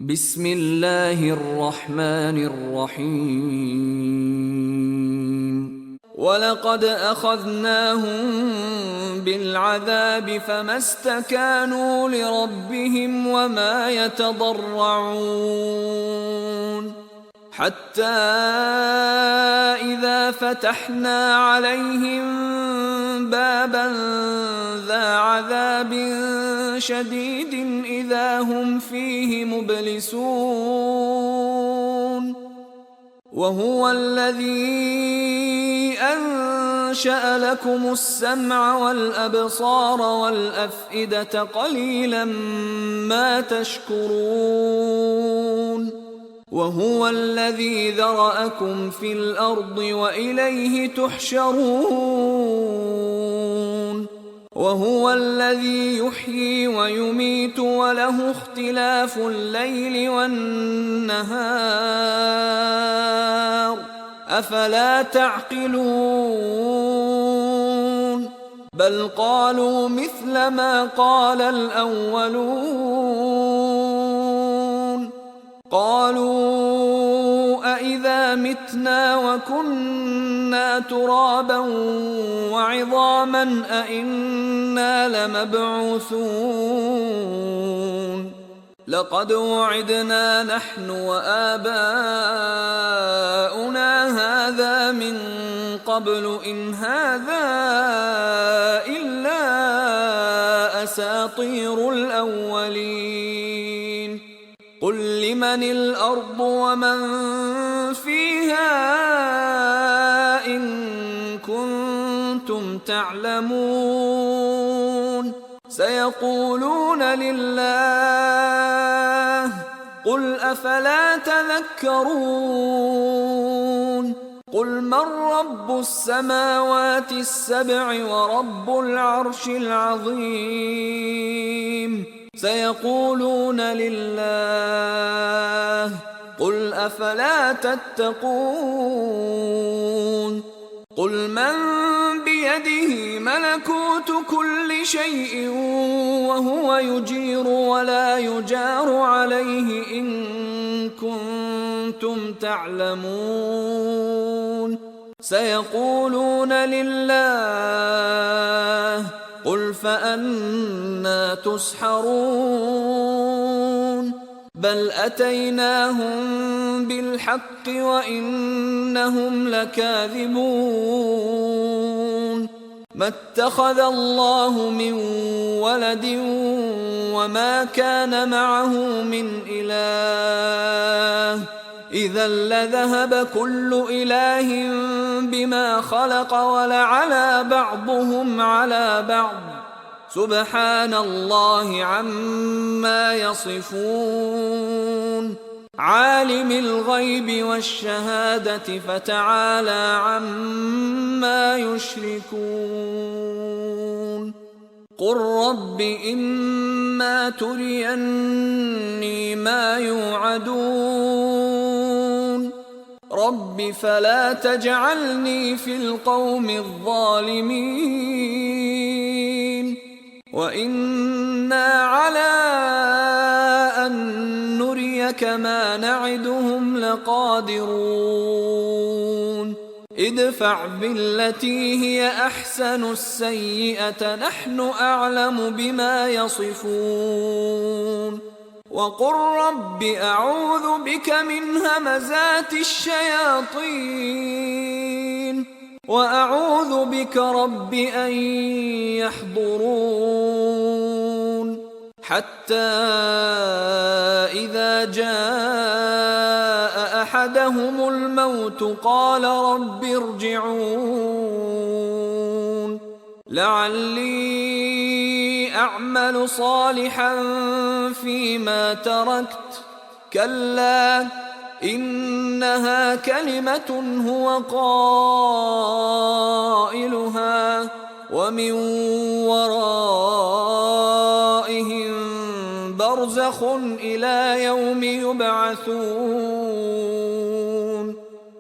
بسم الله الرحمن الرحيم ولقد أخذناهم بالعذاب فما استكانوا لربهم وما يتضرعون حتى إذا فتحنا عليهم بابا ذا عذاب شديد إذا هم فيه مبلسون وهو الذي أنشأ لكم السمع والأبصار والأفئدة قليلا ما تشكرون وهو الذي ذرأكم في الأرض وإليه تحشرون وهو الذي يحيي ويميت وله اختلاف الليل والنهار أفلا تعقلون بل قالوا مثل ما قال الأولون قالوا أإذا متنا وكنا ترابا وعظاما أإنا لمبعوثون لقد وعدنا نحن وآباؤنا هذا من قبل إن هذا إلا أساطير الأولين قل لمن الأرض ومن فيها إن كنتم تعلمون سيقولون لله قل أفلا تذكرون قل من رب السماوات السبع ورب العرش العظيم سيقولون لله قل أفلا تتقون قل من بيده ملكوت كل شيء وهو يجير ولا يجار عليه إن كنتم تعلمون سيقولون لله قل فأنى تسحرون بل أتيناهم بالحق وإنهم لكاذبون ما اتخذ الله من ولد وما كان معه من إله إذا لذهب كل إله بما خلق ولعلى بعضهم على بعض سبحان الله عما يصفون عالم الغيب والشهادة فتعالى عما يشركون قل رب إما تريني ما يوعدون رب فلا تجعلني في القوم الظالمين وإنا على أن نريك ما نعدهم لقادرون ادفع بالتي هي أحسن السيئة نحن أعلم بما يصفون وقل رب أعوذ بك من همزات الشياطين وأعوذ بك رب أن يحضرون حتى إذا جاء أحدهم الموت قال رب ارجعون لعلي أعمل صالحا فيما تركت كلا إنها كلمة هو قائلها ومن ورائهم برزخ إلى يوم يبعثون